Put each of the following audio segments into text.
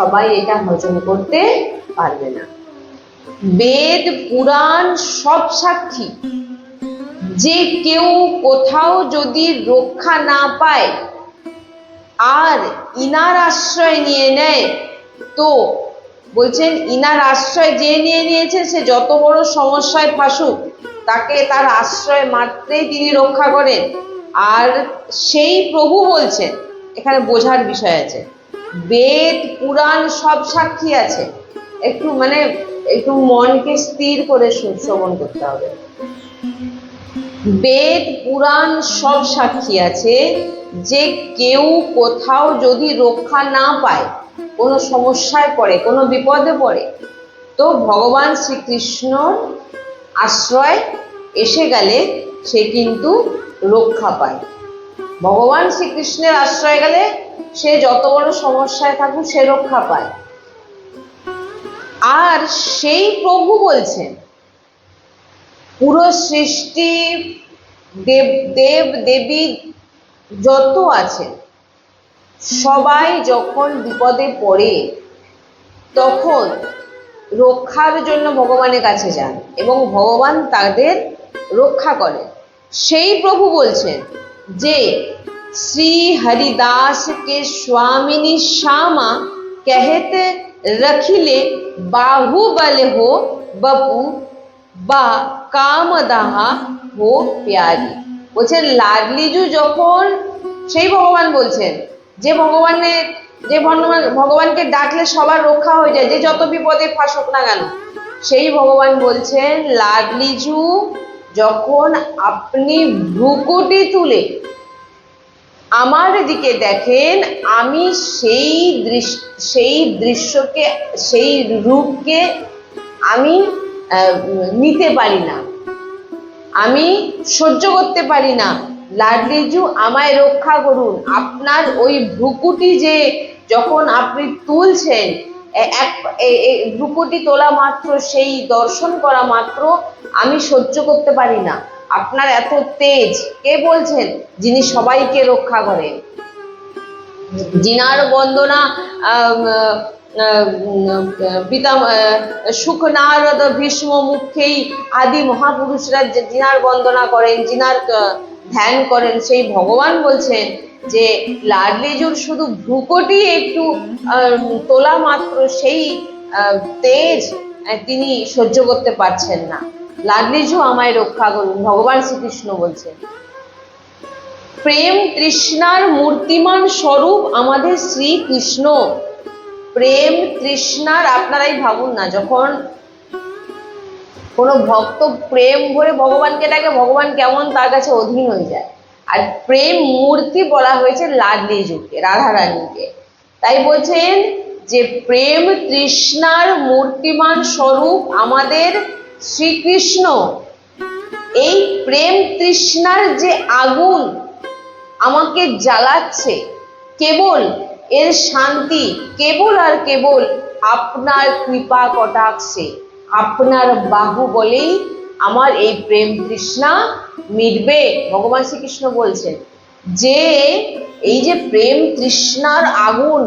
সবাই এটা হজম করতে পারবে না। বেদ পুরাণ সব সাক্ষী যে কেউ কোথাও যদি রক্ষা না পায় আর ইনার আশ্রয় নিয়ে নেয়, তো বলছেন ইনার আশ্রয় যে নিয়ে নিয়েছে সে যত বড় সমস্যায় ফাঁসুক, তাকে তার আশ্রয় মাত্রেই তিনি রক্ষা করেন। আর সেই প্রভু বলছেন, এখানে বোঝার বিষয় আছে, বেদ পুরাণ সব সাক্ষী আছে। একটু মনকে স্থির করে শ্রবণ করতে হবে। বেদ পুরাণ সব সাক্ষী আছে যে কেউ কোথাও যদি রক্ষা না পায়, কোনো সমস্যায় পড়ে, কোনো বিপদে পড়ে, তো ভগবান শ্রীকৃষ্ণর আশ্রয় এসে গেলে সে কিন্তু রক্ষা পায়। ভগবান শ্রীকৃষ্ণের আশ্রয় গেলে সে যত বড় সমস্যায় থাকুক সে রক্ষা পায়। আর সেই প্রভু বলছেন, পুরো সৃষ্টি দেব দেবী যত আছেন সবাই যখন বিপদে পড়ে তখন রক্ষার জন্য ভগবানের কাছে যান এবং ভগবান তাদের রক্ষা করেন। সেই প্রভু বলছেন যে শ্রী হরিদাস কে স্বামিনী শ্যামা कहते रखिले बाहुबल हो बपू বা কামদাহা হো প্যারি। বলছেন লাডলিজু যখন, সেই ভগবান বলছেন যে ভগবানকে ডাকলে সবার রক্ষা হয়ে যায়, যে যত বিপদে ফাঁসুক না কেন, সেই ভগবান বলছেন লাডলিজু যখন আপনি ভ্রুকুটি তুলে আমার দিকে দেখেন, আমি সেই দৃশ্যকে, সেই রূপকে আমি নিতে পারি না, আমি সহ্য করতে পারি না। লাডলিজু আমায় রক্ষা করুন। আপনার ওই ভ্রুকুটি যে যখন আপনি তুলছেন, ভ্রুকুটি তোলা মাত্র, সেই দর্শন করা মাত্র আমি সহ্য করতে পারি না। আপনার এত তেজ। কে বলছেন? যিনি সবাইকে রক্ষা করেন, জিনার বন্দনা সুখ নারদ ভীষ্ম মুখেই আদি মহাপুরুষরা জিনার বন্দনা করেন, জিনার ধ্যান করেন, সেই ভগবান বলছেন যে লাডলিজুর শুধু ভ্রুকুটি একটু তোলা মাত্র সেই তেজ তিনি সহ্য করতে পারছেন না। লাডলিজু আমায় রক্ষা করুন, ভগবান শ্রীকৃষ্ণ বলছেন। প্রেম তৃষ্ণার মূর্তিমান স্বরূপ আমাদের শ্রীকৃষ্ণ। প্রেম তৃষ্ণার, আপনারাই ভাবুন না, যখন কোনো ভক্ত প্রেম ভরে ভগবানকে ডাকে, ভগবান কেমন তার কাছে অধীন হয়ে যায়। আর প্রেম মূর্তি বলা হয়েছে লাডলিজুকে, রাধারানীকে। তাই বলছেন যে প্রেম তৃষ্ণার মূর্তিমান স্বরূপ আমাদের শ্রীকৃষ্ণ। এই প্রেম তৃষ্ণার যে আগুন আমাকে জ্বালাচ্ছে, কেবল এর শান্তি কেবল আর কেবল আপনার কৃপা কটাক্ষে, আপনার বাহু বলেই আমার এই প্রেম তৃষ্ণা মিটবে। ভগবান শ্রীকৃষ্ণ বলছেন যে এই যে প্রেম তৃষ্ণার আগুন,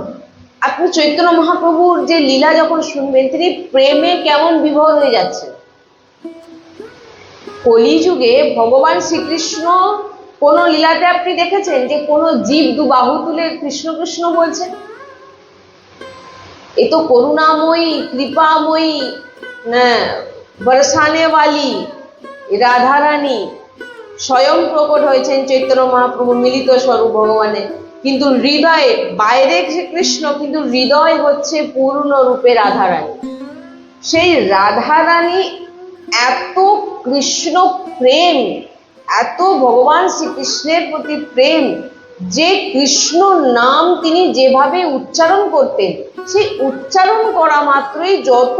আপনি চৈতন্য মহাপ্রভুর যে লীলা যখন শুনবেন, তিনি প্রেমে কেমন বিভোর হয়ে যাচ্ছেন। কলিযুগে ভগবান শ্রীকৃষ্ণ কোন লীলাতে আপনি দেখেছেন যে কোনো জীব দু বাহু তুলে কৃষ্ণ কৃষ্ণ বলছে? এ তো করুণাময়ী, কৃপাময়ী, বরসানে বালি রাধারানী স্বয়ং প্রকট হয়েছেন চৈতন্য মহাপ্রভু মিলিত স্বরূপ ভগবানের। কিন্তু হৃদয়ে, বাইরে কৃষ্ণ, কিন্তু হৃদয় হচ্ছে পূর্ণরূপে রাধারানী। সেই রাধারানী এত কৃষ্ণ প্রেম, এত ভগবান শ্রীকৃষ্ণের প্রতি প্রেম, যে কৃষ্ণ নাম তিনি যেভাবে উচ্চারণ করতেন, সেই উচ্চারণ করা মাত্রই যত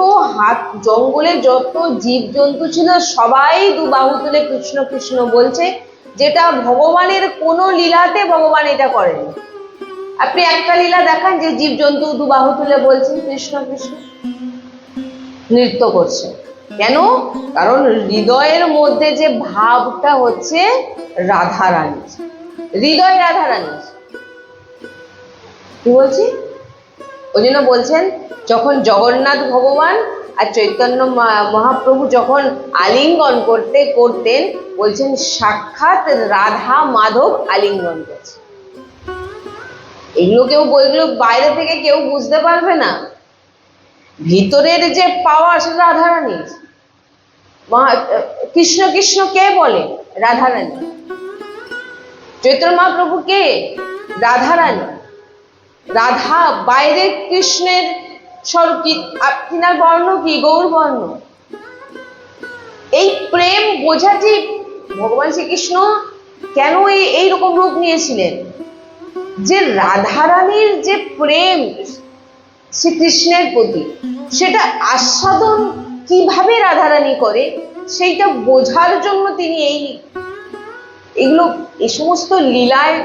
জঙ্গলে যত জীবজন্তু ছিল সবাই দু বাহু তুলে কৃষ্ণ কৃষ্ণ বলছে, যেটা ভগবানের কোনো লীলাতে ভগবান এটা করেন। আপনি একটা লীলা দেখান যে জীবজন্তু দু বাহু তুলে বলছেন কৃষ্ণ কৃষ্ণ, নৃত্য করছে। কেন? কারণ হৃদয়ের মধ্যে যে ভাবটা হচ্ছে রাধারানী, হৃদয় রাধারানী। কি বলছি? ওই জন্য বলছেন যখন জগন্নাথ ভগবান আর চৈতন্য মহাপ্রভু যখন আলিঙ্গন করতেন বলছেন সাক্ষাৎ রাধা মাধব আলিঙ্গন করছে। বইগুলো বাইরে থেকে কেউ বুঝতে পারবে না, ভিতরের যে পাওয়ার সেটা রাধারানীর। কৃষ্ণ কৃষ্ণ কে বলে? রাধারানী। চৈতন্য মহাপ্রভু কে? রাধারানী। রাধা বাইরে কৃষ্ণের স্বরূপ কি, তিনার বর্ণ কি? গৌর বর্ণ। এই প্রেম বোঝাটি ভগবান শ্রীকৃষ্ণ কেন এইরকম রূপ নিয়েছিলেন, যে রাধারানীর যে প্রেম শ্রীকৃষ্ণের প্রতি সেটা আস্বাদন কিভাবে রাধারানী করে সেইটা বোঝার জন্য তিনি এই সমস্ত লীলায়,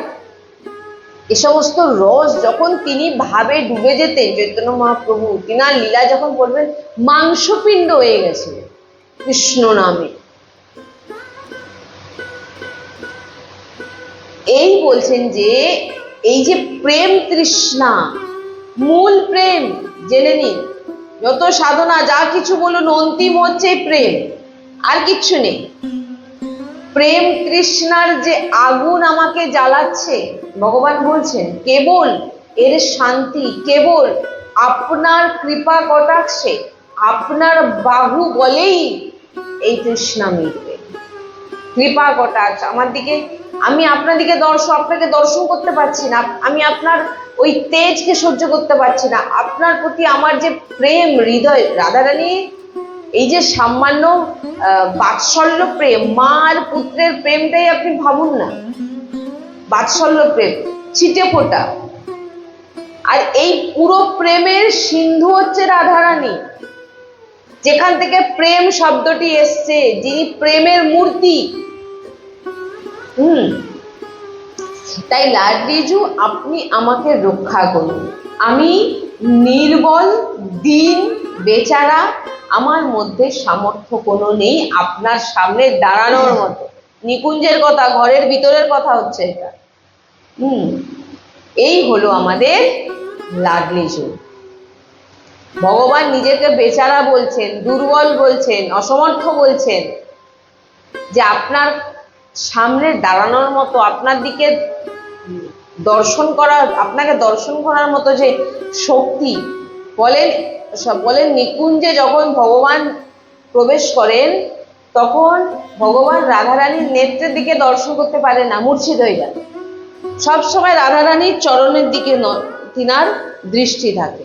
এ সমস্ত রস যখন তিনি ভাবে ডুবে যেতেন চৈতন্য মহাপ্রভু, তিনার লীলা যখন পড়বেন মাংসপিণ্ড হয়ে গেছিলেন কৃষ্ণ নামে। এই বলছেন যে এই যে প্রেম তৃষ্ণা, মূল প্রেম জেনে নিন, যত সাধনা যা কিছু বলুন অন্তিম হচ্ছে প্রেম, আর কিচ্ছু নেই। প্রেম তৃষ্ণার যে আগুন আমাকে জ্বালাচ্ছে, ভগবান বলছেন কেবল এর শান্তি কেবল আপনার কৃপা কটাক্ষে, আপনার বাহু বলেই এই তৃষ্ণা মিটবে। কৃপা কটাক্ষ আমার দিকে, আমি আপনাকে দর্শন করতে পারছি না, আমি আপনার ওই তেজকে সহ্য করতে পারছি না, আপনার প্রতি আমার যে প্রেম হৃদয়, রাধারানী এই যে সামান্য বাৎসল্য প্রেম, মা আর পুত্রের প্রেমটাই আপনি ভাবুন না, বাৎসল্য প্রেম ছিটে ফোটা। আর এই পুরো প্রেমের সিন্ধু হচ্ছে রাধারানী, যেখান থেকে প্রেম শব্দটি এসছে, যিনি প্রেমের মূর্তি। তাই লাড্লিজু আপনি আমাকে রক্ষা করুন, আমি নির্বল দীন বেচারা, আমার মধ্যে সামর্থ্য কোনো নেই আপনার সামনে দাঁড়ানোর মতো। নিকুঞ্জের কথা, ঘরের ভিতরের কথা হচ্ছে এটা। এই হলো আমাদের লাডলিজু। ভগবান নিজেকে বেচারা বলছেন, দুর্বল বলছেন, অসমর্থ বলছেন, যে আপনার সামনে দাঁড়ানোর মতো, আপনার দিকে আপনাকে দর্শন করার মতো যে শক্তি। বলেন নিকুঞ্জে যখন ভগবান প্রবেশ করেন তখন ভগবান রাধারানীর নেত্রের দিকে দর্শন করতে পারে না, মূর্ছিত হয়ে যান। সবসময় রাধারানীর চরণের দিকে তিনার দৃষ্টি থাকে।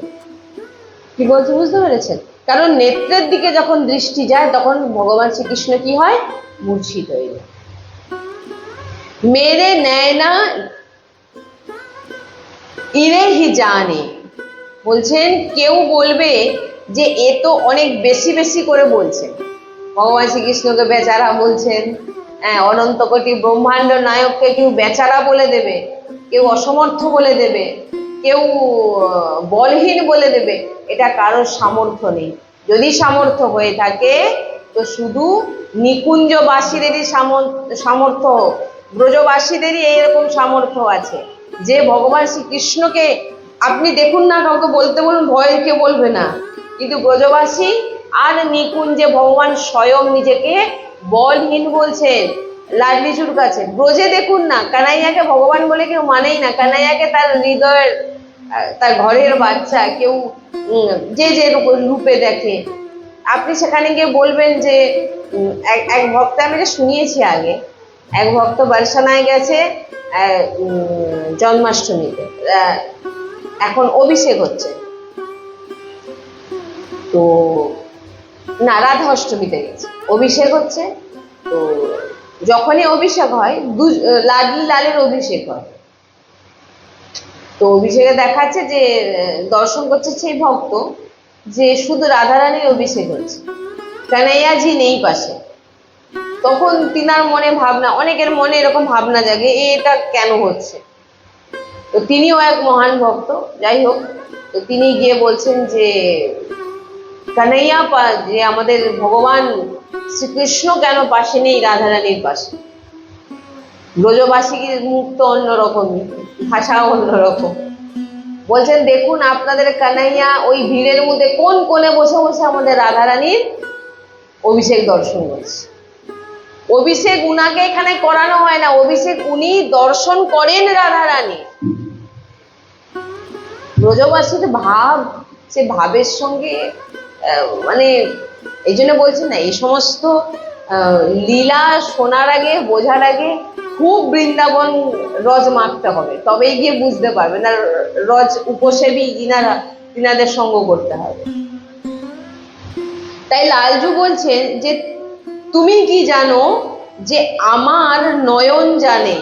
কি বলতে বুঝতে পেরেছেন? কারণ নেত্রের দিকে যখন দৃষ্টি যায় তখন ভগবান শ্রীকৃষ্ণ কি হয়? মূর্ছিত হয়ে যায়। মেরে নয়না ইরে হি জানে, বলছেন কেউ বলবে যে এ তো অনেক বেশি বেশি করে বলছেন, ভগবান শ্রীকৃষ্ণকে বেচারা বলছেন। অনন্ত কোটি ব্রহ্মাণ্ড নায়ককে কেউ বেচারা বলে দেবে, কেউ অসমর্থ বলে দেবে, কেউ বলহীন বলে দেবে, এটা কারোর সামর্থ্য নেই। যদি সামর্থ্য হয়ে থাকে তো শুধু নিকুঞ্জবাসীদেরই সামর্থ্য, ব্রজবাসীদেরই এইরকম সামর্থ্য আছে যে ভগবান শ্রীকৃষ্ণকে আপনি দেখুন না, কাউকে বলতে বলুন, ভয়ে কেউ বলবে না, কিন্তু ব্রজবাসী আর নিকুঞ্জে ভগবান স্বয়ং নিজেকে বলহীন বলছেন লাডলিজুর কাছে। ব্রজে দেখুন না, কানাইয়াকে ভগবান বলে কেউ মানেই না, কানাইয়াকে তার হৃদয়ের, তার ঘরের বাচ্চা কেউ যে যে রূপে দেখে। আপনি সেখানে গিয়ে বলবেন যে এক ভক্ত, আমি যে শুনিয়েছি আগে, এক ভক্ত বারসানায় গেছে জন্মাষ্টমীতে, এখন অভিষেক হচ্ছে, তো না রাধা অষ্টমীতে গেছে, অভিষেক হচ্ছে। তো যখনই অভিষেক হয়, লাডলি লালের অভিষেক হয়, তো অভিষেকে দেখাচ্ছে যে দর্শন করছে সেই ভক্ত যে শুধু রাধারানীর অভিষেক হচ্ছে, কানাইয়াজি নেই পাশে। তখন তিনার মনে ভাবনা, অনেকের মনে এরকম ভাবনা জাগে, এটা কেন হচ্ছে। তো তিনিও এক মহান ভক্ত, যাই হোক, তো তিনি গিয়ে বলছেন যে কানাইয়া, যে আমাদের ভগবান শ্রীকৃষ্ণ কেন পাশে নেই রাধারানীর পাশে। ব্রজবাসীর মুখ তো অন্যরকম, ভাষা অন্যরকম। বলছেন দেখুন আপনাদের কানাইয়া ওই ভিড়ের মধ্যে কোন কোণে বসে বসে আমাদের রাধারানীর অভিষেক দর্শন করছে। অভিষেক উনাকে এখানে করানো হয় না, অভিষেক উনি দর্শন করেন রাধারানী। ব্রজবাসীর ভাব, সে ভাবের সঙ্গে মানে এই জন্য বলছি না, এই সমস্ত লীলা শোনার আগে, বোঝার আগে খুব বৃন্দাবন রজ মাখতে হবে, তবেই গিয়ে বুঝতে পারবে না। রজ উপসেবী তিনাদের সঙ্গ করতে হবে। তাই লালজু বলছেন যে তুমি কি জানো যে আমার নয়ন জানে।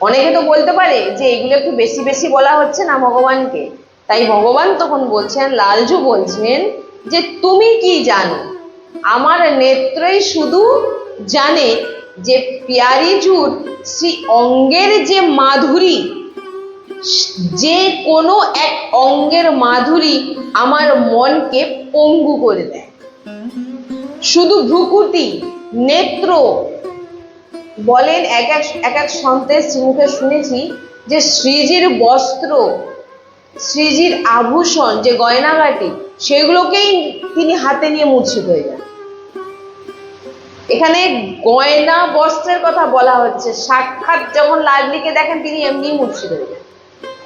অনেকে তো বলতে পারে যে এগুলো একটু বেশি বেশি বলা হচ্ছে না ভগবানকে। তাই ভগবান তখন বলছেন, লালজু বলছেন যে তুমি কি জানো, আমার নেত্রই শুধু জানে যে প্যারীজুর শ্রী অঙ্গের যে মাধুরী, যে কোনো এক অঙ্গের মাধুরী আমার মনকে পঙ্গু করে দেয়। শুধু ভ্রুকুটি, নেত্র, বলেন এক এক সন্তের মুখে শুনেছি যে শ্রীজির বস্ত্র, শ্রীজির আভূষণ, যে গয়নাগাটি, সেগুলোকেই তিনি হাতে নিয়ে মূর্ছিত হয়ে যান। এখানে গয়না বস্ত্রের কথা বলা হচ্ছে, সাক্ষাৎ যখন লাডলিকে দেখেন তিনি এমনি মূর্ছিত হয়ে যান।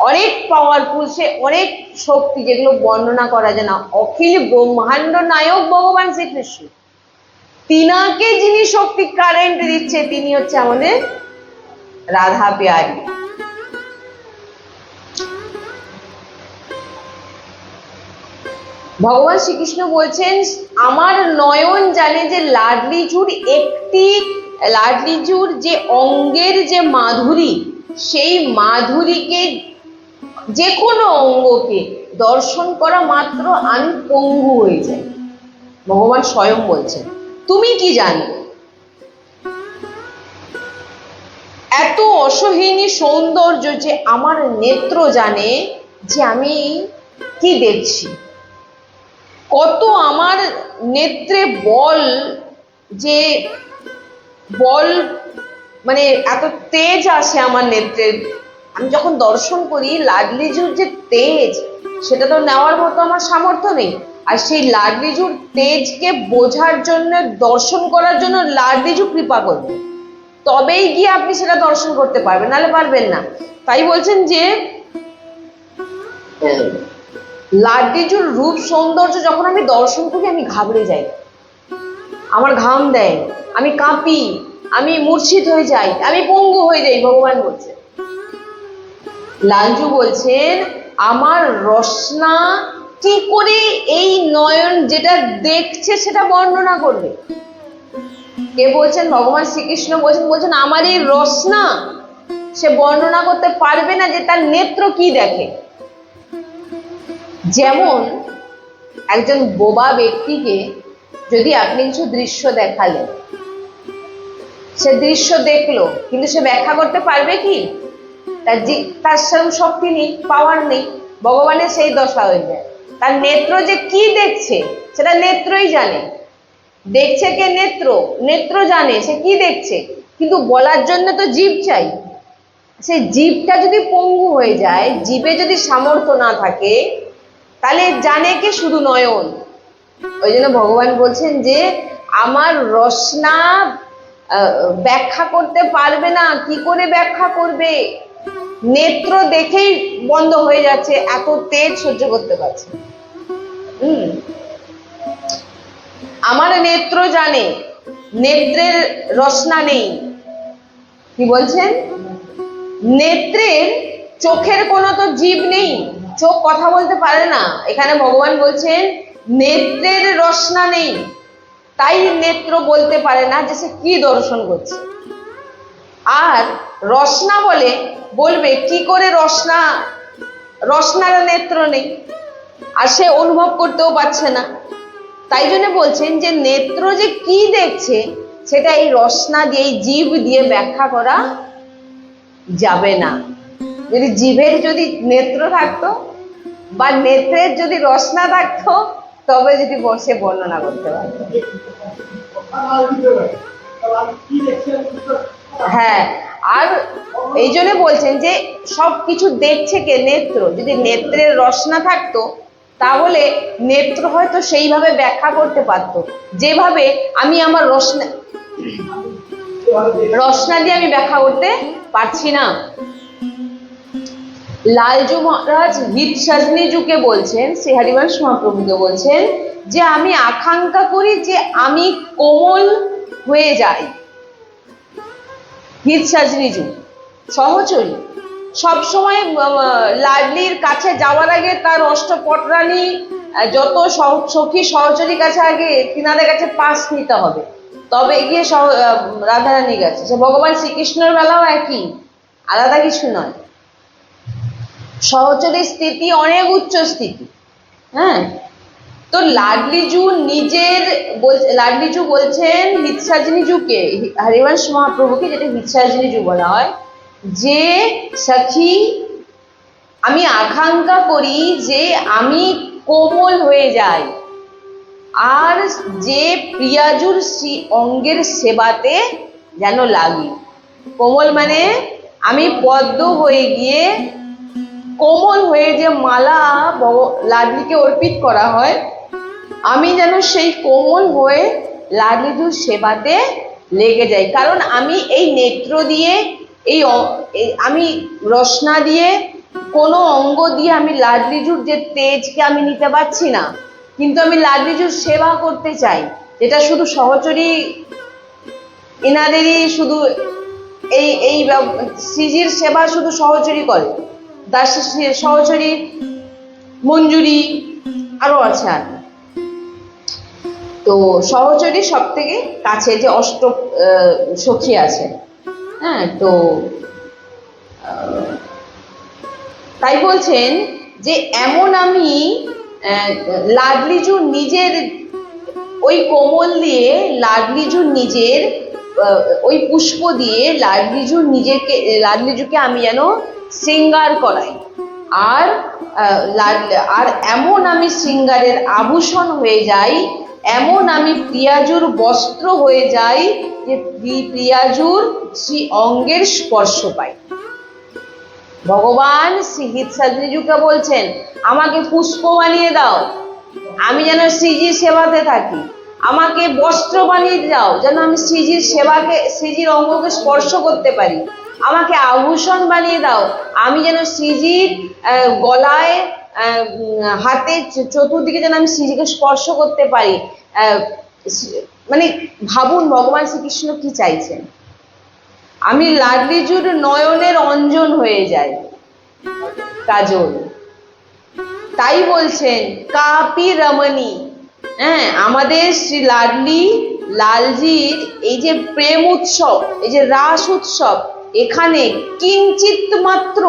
অনেক পাওয়ারফুল, সে অনেক শক্তি যেগুলো বর্ণনা করা যায় না। অখিল ব্রহ্মাণ্ড নায়ক ভগবান শ্রীকৃষ্ণ, তিনাকে যিনি শক্তি কারেন্ট দিচ্ছে তিনি হচ্ছে আমাদের রাধা প্যারী। ভগবান শ্রীকৃষ্ণ বলছেন আমার নয়ন জানে যে লাডলিজুর যে অঙ্গের যে মাধুরী, সেই মাধুরীকে, যে কোনো অঙ্গকে দর্শন করা মাত্র আমি পঙ্গু হয়ে যাই। ভগবান স্বয়ং বলছেন তুমি কি জানো, এত অসহনীয় সৌন্দর্য যে আমার নেত্র জানে যে আমি কি দেখছি। কত আমার নেত্রে বল, যে বল মানে এত তেজ আসে আমার নেত্রে। আমি যখন দর্শন করি লাডলিজুর যে তেজ, সেটা তো নেওয়ার মতো আমার সামর্থ্য নেই। আর সেই লাডলিজুর তেজকে বোঝার জন্য, দর্শন করার জন্য লাডলিজু কৃপা করবে, তবেই গিয়ে আপনি সেটা দর্শন করতে পারবেন, নাহলে পারবেন না। তাই বলছেন যে লাডলিজুর রূপ সৌন্দর্য যখন আমি দর্শন করি আমি ঘাবড়ে যাই, আমার ঘাম দেয়, আমি কাঁপি, আমি মূর্ছিত হয়ে যাই, আমি পঙ্গু হয়ে যাই। ভগবান বলছেন, লালজু বলছেন আমার রসনা কি করে এই নয়ন যেটা দেখছে সেটা বর্ণনা করবে। কে বলছেন? ভগবান শ্রীকৃষ্ণ বলছেন আমার এই রসনা সে বর্ণনা করতে পারবে না যে তার নেত্র কি দেখে। যেমন একজন বোবা ব্যক্তিকে যদি আপনি কিছু দৃশ্য দেখালেন, সে দৃশ্য দেখলো কিন্তু সে ব্যাখ্যা করতে পারবে কি? তার সেরকম শক্তি নেই, পাওয়ার নেই। ভগবানের সেই দশা হয়ে যায়। তার নেত্র যে কি দেখছে সেটা নেত্রই জানে। দেখছে কে? নেত্র। নেত্র জানে সে কি দেখছে, কিন্তু বলার জন্য তো জীব চাই। সেই জীবটা যদি পঙ্গু হয়ে যায়, জীবে যদি সামর্থ্য না থাকে, তাহলে জানে কে? শুধু নয়ন। ওই জন্য ভগবান বলছেন যে আমার রসনা ব্যাখ্যা করতে পারবে না। কি করে ব্যাখ্যা করবে? নেত্র দেখেই বন্ধ হয়ে যাচ্ছে, এত তেজ সহ্য করতে পারছে। আমার নেত্র জানে, নেত্রের রসনা নেই। কি বলছেন? নেত্রের, চোখের কোনো তো জীব নেই, চোখ কথা বলতে পারে না। এখানে ভগবান বলছেন নেত্রের রসনা নেই, তাই নেত্র বলতে পারে না যে সে কি দর্শন করছে। আর রসনা বলবে কি করে? রসনার নেত্র নেই, আর সে অনুভব করতেও পারছে না। তাই জন্য বলছেন যে নেত্র যে কি দেখছে সেটা এই রসনা দিয়ে, এই জীব দিয়ে ব্যাখ্যা করা যাবে না। যদি জীবের যদি নেত্র থাকতো বা নেত্রের যদি রসনা থাকতো, তবে যদি বসে বর্ণনা করতে পারতো। হ্যাঁ, আর এই জন্য বলছেন যে সব কিছু দেখছে কে? নেত্র। যদি নেত্রের রসনা থাকতো তাহলে নেত্র হয়তো সেইভাবে ব্যাখ্যা করতে পারতো, যেভাবে আমি আমার রসনা দিয়ে আমি ব্যাখ্যা করতে পারছি না। লালজু মহারাজ হিত সাজনীজুকে বলছেন, শ্রী হরিবংশ মহাপ্রভুকে বলছেন যে আমি আকাঙ্ক্ষা করি যে আমি কোমল হয়ে যাই। হিত সাজনীজু সহচরী সবসময় লাডলির কাছে যাওয়ার আগে তার অষ্টপটরানী যত সখী সহচরীর কাছে আগে তিনাদের কাছে পাস নিতে হবে, তবে গিয়ে রাধারানীর কাছে। সে ভগবান শ্রীকৃষ্ণের বেলাও একই, আলাদা কিছু নয়। সহচরীর স্থিতি অনেক উচ্চ স্থিতি। হ্যাঁ, তো লাডলিজু বলছেন হিতসাজনীজুকে, হরিবংশ মহাপ্রভুকে, যেটা হিতসাজনীজু বলা হয়, যে সখী আমি আকাঙ্ক্ষা করি যে আমি কোমল হয়ে যাই আর যে প্রিয়াজুর শ্রী অঙ্গের সেবাতে যেন লাগি। কোমল মানে আমি পদ্ম হয়ে গিয়ে কোমল হয়ে যে মালা লাডলিকে অর্পিত করা হয়, আমি যেন সেই কোমল হয়ে লাডলিজুর সেবাতে লেগে যাই। কারণ আমি এই নেত্র দিয়ে, আমি রসনা দিয়ে, কোনো অঙ্গ দিয়ে আমি লাডলিজুর যে তেজকে আমি নিতে পারছি না, কিন্তু আমি লাডলিজুর সেবা করতে চাই, যেটা শুধু সহচরী ইনাদেরই শুধু এই শ্রীজির সেবা শুধু সহচরী করে। দাস সহচরী মঞ্জুরি আরো আছে। আর তো সহচরী সব থেকে কাছে যে সখী আছে। হ্যাঁ, তো তাই বলছেন যে এমন আমি লাডলিজু নিজের ওই কোমল দিয়ে, লাডলিজু নিজের ওই পুষ্প দিয়ে লাডলিজুকে আমি যেন শৃঙ্গার করাই, আর এমন আমি শৃঙ্গারের আভূষণ হয়ে যাই, এমন আমি প্রিয়াজুর বস্ত্র হয়ে যাই যে প্রিয়াজুর শ্রী অঙ্গের স্পর্শ পাই। ভগবান শ্রী হিতসাজনীজুকে বলছেন আমাকে পুষ্প বানিয়ে দাও, আমি যেন শ্রীজির সেবাতে থাকি। আমাকে বস্ত্র বানিয়ে দাও, যেন আমি শ্রীজির অঙ্গকে স্পর্শ করতে পারি। আমাকে আভূষণ বানিয়ে দাও, আমি যেন শ্রীজির গলায়, হাতে, চতুর্দিকে যেন আমি শ্রীজিকে স্পর্শ করতে পারি। মানে ভাবুন ভগবান শ্রীকৃষ্ণ কি চাইছেন। আমি লাডলিজুর নয়নের অঞ্জন হয়ে যাই, কাজল। তাই বলছেন কাপি রমণী। হ্যাঁ, আমাদের শ্রী লালজির এই যে প্রেম উৎসব, এই যে রাস উৎসব, এখানে কিঞ্চিত মাত্র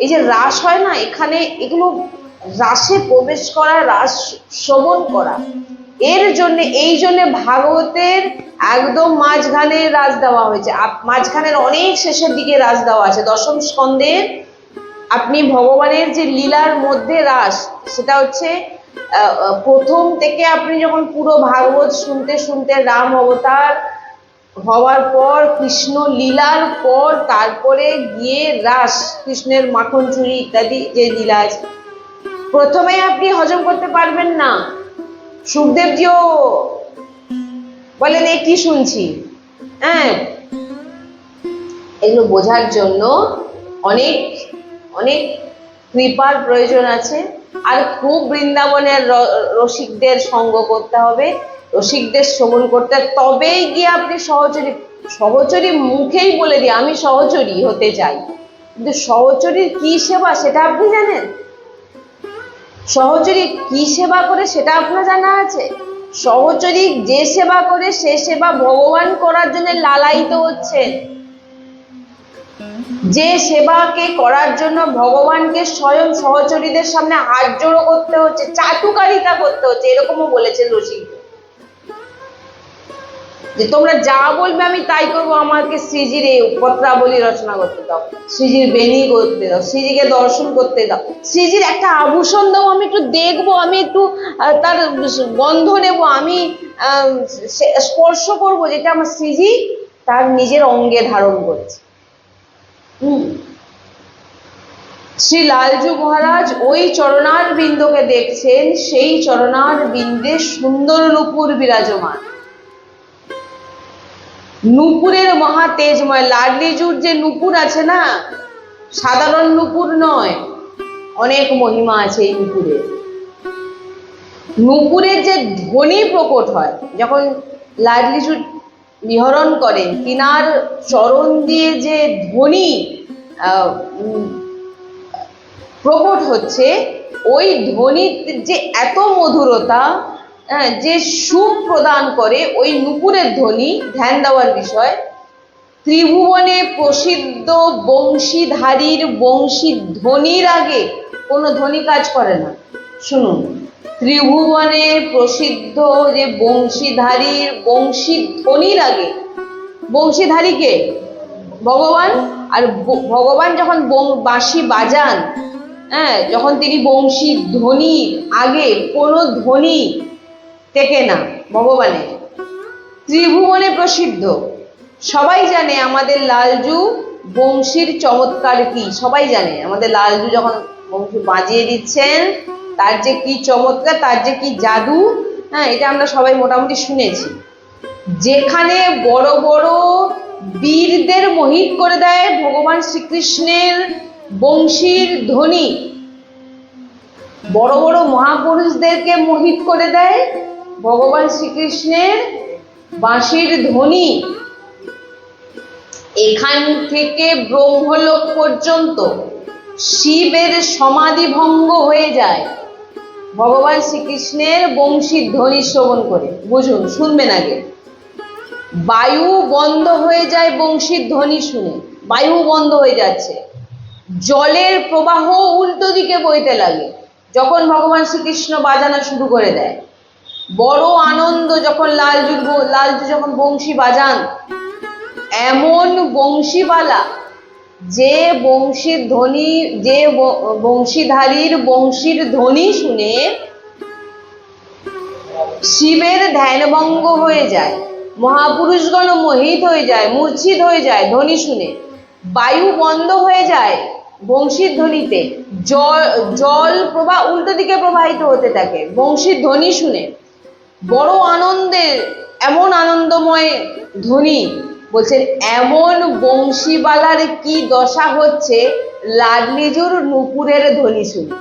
এই যে রাস হয় না, এখানে এগুলো রাসে প্রবেশ করা, রাস শ্রবণ করা, এই জন্য ভাগবতের একদম মাঝখানে রাস দেওয়া হয়েছে। মাঝখানের অনেক শেষের দিকে রাস দেওয়া আছে। দশম স্কন্ধের আপনি ভগবানের যে লীলার মধ্যে রাস, সেটা হচ্ছে প্রথম থেকে আপনি যখন পুরো ভাগবত শুনতে শুনতে রাম অবতার হওয়ার পর, কৃষ্ণ লীলার পর, তারপরে গিয়ে রাস, কৃষ্ণের মাখন চুরি ইত্যাদি যে লীলা আছে, প্রথমে আপনি হজম করতে পারবেন না। সুখদেবজিও বলেন এ কি শুনছি। হ্যাঁ, এগুলো বোঝার জন্য অনেক অনেক কৃপার প্রয়োজন আছে। আর খুব বৃন্দাবনের রসিকদের সঙ্গ করতে হবে, রসিকদের শ্রবণ করতে, তবেই গিয়ে আপনি সহচরী মুখেই বলে দিয়ে আমি সহচরী হতে চাই, কিন্তু সহচরীর কি সেবা সেটা আপনি জানেন? সহচরী কি সেবা করে সেটা আপনার জানা আছে? সহচরী যে সেবা করে সে সেবা ভগবান করার জন্য লালায়িত হচ্ছেন। যে সেবাকে করার জন্য ভগবানকে স্বয়ং সহচরীদের সামনে হাত জোড়ো করতে হচ্ছে, চাটুকারিতা করতে হচ্ছে, এরকমও বলেছেন রসিক যে তোমরা যা বলবে আমি তাই করবো, আমাকে শ্রীজির এই পত্রাবলী রচনা করতে দাও, শ্রীজির বেনি করতে দাও, শ্রীজিকে দর্শন করতে দাও, শ্রীজির একটা আভূষণ দাও, আমি একটু দেখবো, আমি একটু তার গন্ধ নেব, আমি স্পর্শ করবো, যেটা আমার শ্রীজি তার নিজের অঙ্গে ধারণ করেছে। শ্রী লালজু মহারাজ ওই চরণার বিন্দুকে দেখছেন, সেই চরণার বিন্দে সুন্দর নূপুর বিরাজমান। নূপুরের মহা তেজময়। লাডলিজুর যে নূপুর আছে না, সাধারণ নূপুর নয়, অনেক মহিমা আছে এই নূপুরের। নূপুরের যে ধ্বনি প্রকট হয় যখন লাডলিজু বিহরণ করেন, তিনার চরণ দিয়ে যে ধ্বনি প্রকট হচ্ছে, ওই ধ্বনির যে এত মধুরতা, যে সুখ প্রদান করে ওই নূপুরের ধ্বনি, ধ্যান দেওয়ার বিষয়। ত্রিভুবনে প্রসিদ্ধ বংশীধারীর বংশী ধ্বনির আগে কোনো ধ্বনি কাজ করে না। শুনুন, ত্রিভুবনে প্রসিদ্ধ যে বংশীধারীর বংশী ধ্বনির আগে, বংশীধারীকে ভগবান, আর ভগবান যখন বাঁশি বাজান, যখন তিনি বংশী ধ্বনির আগে কোনো ধ্বনি টেকে না ভগবানের। ত্রিভুবনে প্রসিদ্ধ, সবাই জানে আমাদের লালজু বংশীর চমৎকার কি, সবাই জানে আমাদের লালজু যখন বংশী বাজিয়ে দিচ্ছেন তার যে কি চমৎকার, তার যে কি জাদু, এটা আমরা সবাই মোটামুটি শুনেছি। যেখানে বড় বড় বীরদের মোহিত করে দেয় ভগবান শ্রীকৃষ্ণের বংশীর ধ্বনি, বড় বড় মহাপুরুষদেরকে মোহিত করে দেয় ভগবান শ্রীকৃষ্ণের বাঁশির ধ্বনি। এখান থেকে ব্রহ্মলোক পর্যন্ত শিবের সমাধি ভঙ্গ হয়ে যায় ভগবান শ্রীকৃষ্ণের বংশীর ধ্বনি শ্রবণ করে। বুঝুন, শুনবেন আগে। বায়ু বন্ধ হয়ে যায় বংশীর ধ্বনি শুনে, বায়ু বন্ধ হয়ে যাচ্ছে। জলের প্রবাহ উল্টো দিকে বইতে লাগে যখন ভগবান শ্রীকৃষ্ণ বাজানো শুরু করে দেয়। বড় আনন্দ যখন লালজু যখন বংশী বাজান, এমন বংশীবালা, যে বংশীর ধ্বনি, যে বংশীধারীর বংশীর ধ্বনি শুনে শিবের ধ্যানভঙ্গ হয়ে যায়, মহাপুরুষগণ মোহিত হয়ে যায়, মূর্ছিত হয়ে যায় ধ্বনি শুনে। বায়ু বন্ধ হয়ে যায় বংশীর ধ্বনিতে, জল প্রবাহ উল্টো দিকে প্রবাহিত হতে থাকে বংশীর ধ্বনি শুনে। বড় আনন্দের, এমন আনন্দময় ধ্বনি। বলছেন এমন বংশীবালার কি দশা হচ্ছে লাডলিজুর নূপুরের ধ্বনি শুনে।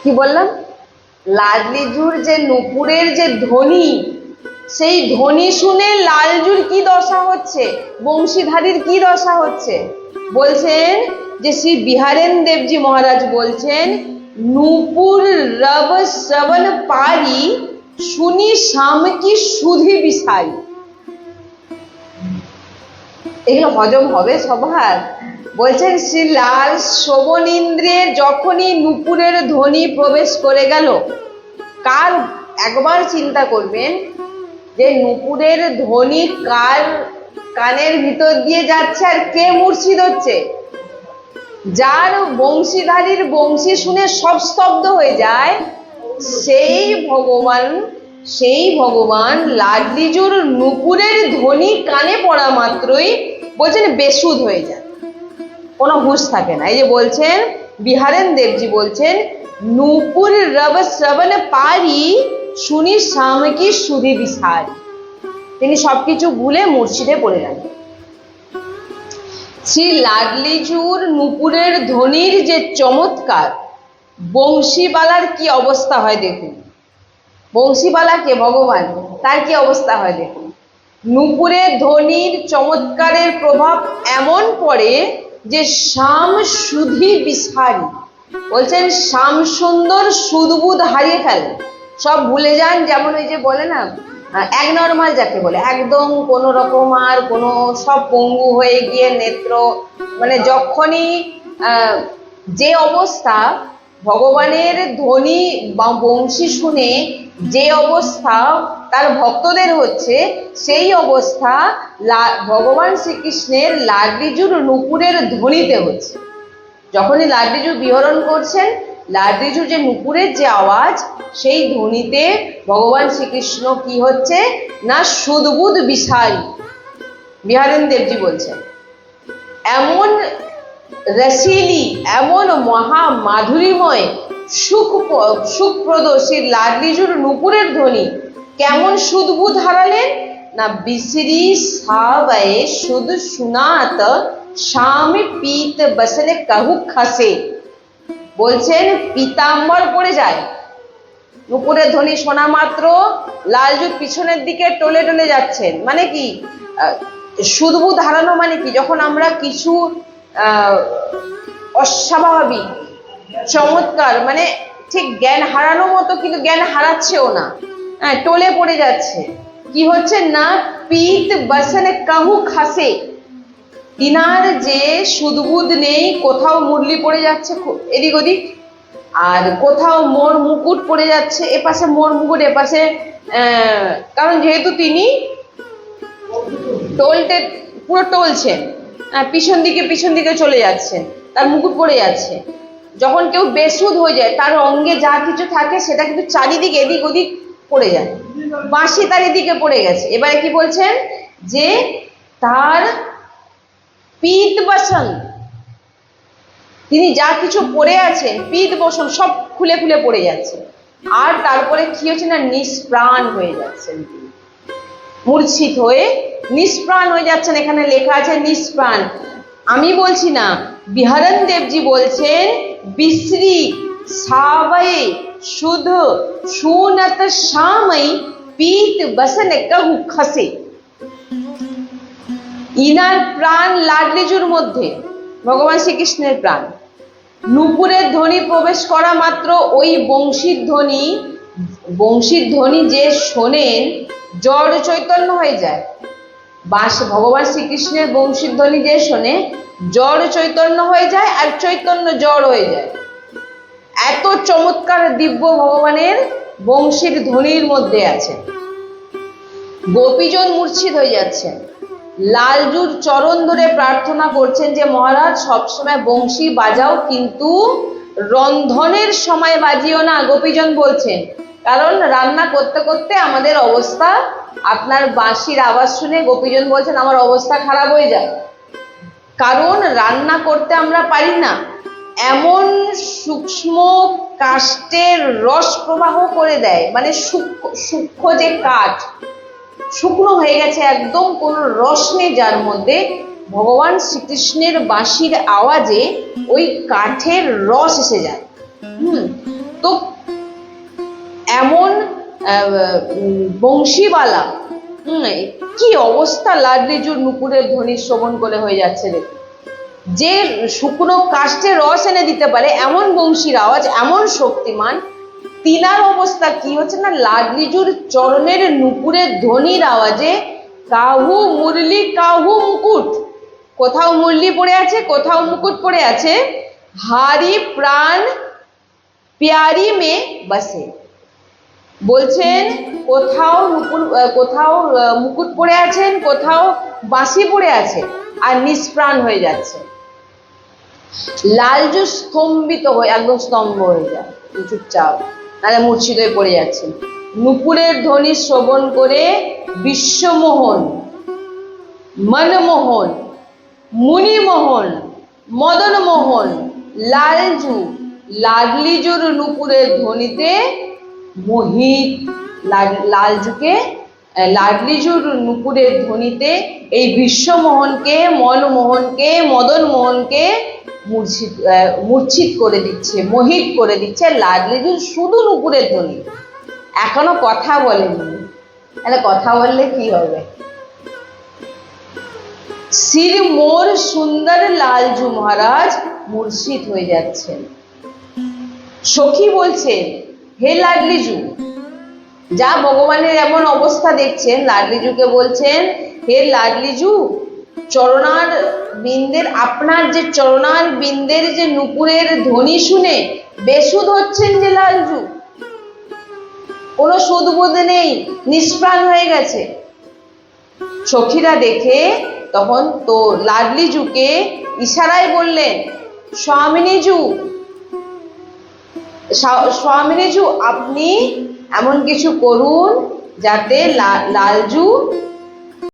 কি বললাম? লাডলিজুর যে নূপুরের যে ধ্বনি, সেই ধ্বনি শুনে লালজুর কি দশা হচ্ছে, বংশীধারীর কি দশা হচ্ছে। বলছেন যে শ্রী বিহারেন দেবজি মহারাজ বলছেন, নূপুর রব শ্রবণ পারি, শুনি শাম কি সুধি বিসারি। এগুলো হজম হবে সবার? বলছেন শ্রী লাল শ্রবণ ইন্দ্রিয়ে যখনই নূপুরের ধ্বনি প্রবেশ করে গেল, কার, একবার চিন্তা করবেন যে নূপুরের ধ্বনি কার কানের ভিতর দিয়ে যাচ্ছে আর কে মূর্ছিত হচ্ছে। যার বংশীধারীর বংশী শুনে সব স্তব্ধ হয়ে যায়, সেই ভগবান লাডলিজুর নূপুরের ধ্বনি কানে পড়া মাত্রই বলছেন বেসুধ হয়ে যায়, কোনো হুঁশ থাকে না। এই যে বলছেন বিহারেন দেবজি বলছেন, নূপুর রব শ্রবণ পারি, শুনি শাম কি সুধি বিসারি। তিনি সবকিছু ভুলে মূর্ছিতে পড়ে যান। শ্রী লাডলিজুর নূপুরের ধ্বনির যে চমৎকার, বংশীবালার কি অবস্থা হয় দেখুন। বংশীবালাকে ভগবান, তার কি অবস্থা হয় দেখুন। নূপুরের ধ্বনির চমৎকারের প্রভাব এমন পড়ে যে শ্যাম সুধি বিসারি। বলছেন শ্যাম সুন্দর সুদবুদ হারিয়ে ফেলে, সব ভুলে যান। যেমন ওই যে বলে না, এক নর্মাল যাকে বলে, একদম কোনো রকম আর কোনো, সব পঙ্গু হয়ে গিয়ে নেত্র, মানে যখনই যে অবস্থা ভগবানের ধ্বনি বা বংশী শুনে যে অবস্থা তার ভক্তদের হচ্ছে, সেই অবস্থা ভগবান শ্রীকৃষ্ণের লাডলিজুর নূপুরের ধ্বনিতে হচ্ছে। যখনই লাডলিজু বিহরণ করছেন, লাডলিজুর যে নূপুরের যে আওয়াজ, সেই ধ্বনিতে ভগবান শ্রীকৃষ্ণ কি হচ্ছে না সুদবুদ বিসারি। বিহারেন দেবজি বলছেন এমন রসিলি, এমন মহা মাধুরীময় সুখপ্রদ সেই লাডলিজুর নুপুরের ধ্বনি কেমন সুদবুদ হারালেন না, বিসরি সাবায়ে শুধু সুনাত শাম পিত বসনে কাহু খাসে। বলছেন পিতাম্বর পড়ে যায়, নুপুরের ধ্বনি শোনা মাত্র লালজু পিছনের দিকে টলে টলে যাচ্ছেন। মানে কি সুদবুদ হারানো, মানে কি যখন আমরা কিছু অস্বাভাবিক চমৎকার, মানে ঠিক জ্ঞান হারানো মতো, কিন্তু জ্ঞান হারাচ্ছেও না, হ্যাঁ টলে পড়ে যাচ্ছে। কি হচ্ছে না, পিত বসনে কাহু খাসে, তিনার যে সুদবুদ নেই, কোথাও মুরলি পড়ে যাচ্ছে এদিক ওদিক, আর কোথাও মোর মুকুট পড়ে যাচ্ছে, এপাশে মোর মুকুট, এপাশে কারণ যেহেতু তিনি টোলতে পুরো টলছেন, পিছন দিকে চলে যাচ্ছেন, তার মুকুট পড়ে যাচ্ছে। যখন কেউ বেসুদ হয়ে যায়, তার অঙ্গে যা কিছু থাকে সেটা কিন্তু চারিদিকে এদিক ওদিক পড়ে যায়, বাঁশি তার এদিকে পড়ে গেছে। এবারে কি বলছেন যে তার পিত বসন, তিনি যা কিছু পড়ে আছেন, পিত বসন সব খুলে খুলে পড়ে যাচ্ছে। আর তারপরে কি হচ্ছে না, নিষ্প্রাণ হয়ে যাচ্ছেন, তিনি মূর্ছিত হয়ে নিষ্প্রাণ হয়ে যাচ্ছেন। এখানে লেখা আছে নিষ্প্রাণ, আমি বলছি না, বিহরণ দেবজি বলছেন বিশ্রী সাবয়ে শুদ্ধ সুনত শামই পিত বসন কাহু খসে। ইনার প্রাণ লাডলিজুর মধ্যে, ভগবান শ্রীকৃষ্ণের প্রাণ, নুপুরের ধ্বনি প্রবেশ করা মাত্র ওই বংশীর ধ্বনি যে শোনেন জড় চৈতন্য হয়ে যায়। ভগবান শ্রীকৃষ্ণের বংশীর ধ্বনি যে শোনে জড় চৈতন্য হয়ে যায়, আর চৈতন্য জড় হয়ে যায়। এত চমৎকার দিব্য ভগবানের বংশীর ধ্বনির মধ্যে আছে। গোপীজন মূর্ছিত হয়ে যাচ্ছেন, লালজুর চরণ ধরে প্রার্থনা করছেন যে মহারাজ সবসময় বংশী বাজাও, কিন্তু রন্ধনের সময় বাজিও না। গোপীজন বলছেন, কারণ রান্না করতে করতে আমাদের অবস্থা, আপনার বাঁশির আওয়াজ শুনে গোপীজন বলছেন আমার অবস্থা খারাপ হয়ে যায়, কারণ রান্না করতে আমরা পারি না। এমন সূক্ষ্ম কাষ্ঠের রস প্রবাহ করে দেয়, মানে সূক্ষ্ম যে কাঠ শুকনো হয়ে গেছে একদম, কোনো রস নেই যার মধ্যে, ভগবান শ্রীকৃষ্ণের বাঁশির আওয়াজে ওই কাঠের রস এসে যায়। তো এমন বংশীওয়ালা, কি অবস্থা লাডলিজুর নুপুরের ধ্বনি শ্রবণ করে হয়ে যাচ্ছে দেখুন। যে শুকনো কাষ্ঠে রস এনে দিতে পারে এমন বংশীর আওয়াজ, এমন শক্তিমান, তিনার অবস্থা কি হচ্ছে না, লাডলিজুর চরণের নুপুরের ধ্বনির আওয়াজে কাহু মুরলি কাহু মুকুট, কোথাও মুরলি পড়ে আছে, কোথাও মুকুট পড়ে আছে, হারি প্রাণ প্যারি মে বসে। বলছেন কোথাও মুকুট পড়ে আছেন, কোথাও বাঁশি পড়ে আছে, আর নিষ্প্রাণ হয়ে যাচ্ছে। লালজু স্তম্ভিত হয়ে একদম স্তম্ভ হয়ে যায়, চুপচাপ, নাহলে মূর্ছিত হয়ে পড়ে যাচ্ছেন। নুপুরের ধ্বনি শ্রবণ করে বিশ্বমোহন, মনমোহন, মুনিমোহন, মদনমোহন লালজু লাডলিজুর নুপুরের ধ্বনিতে মোহিত। লাডলিজুর নুপুরের ধ্বনিতে এই বিশ্বমোহনকে, মনমোহনকে, মদনমোহনকে মূর্ছিত করে দিচ্ছে, মোহিত করে দিচ্ছে লাডলিজুর শুধু নুপুরের ধ্বনি। এখনো কথা বলেনি, তাহলে কথা বললে কি হবে। শ্রী মোর সুন্দর লালজু মহারাজ মূর্ছিত হয়ে যাচ্ছেন। সখী বলছেন হে লাডলিজু, যা ভগবানের এমন অবস্থা দেখছেন, লাডলিজুকে বলছেন হে লাডলিজু, চরণার বিন্দের, আপনার যে চরণার বিন্দের যে নুপুরের ধ্বনি শুনে বেসুধ হচ্ছেন যে লালজু, কোনো সুদবোধ নেই, নিষ্প্রাণ হয়ে গেছে। সখীরা দেখে তখন তো লাডলিজুকে ইশারায় বললেন স্বামিনীজু আপনি এমন কিছু করুন যাতে লালজু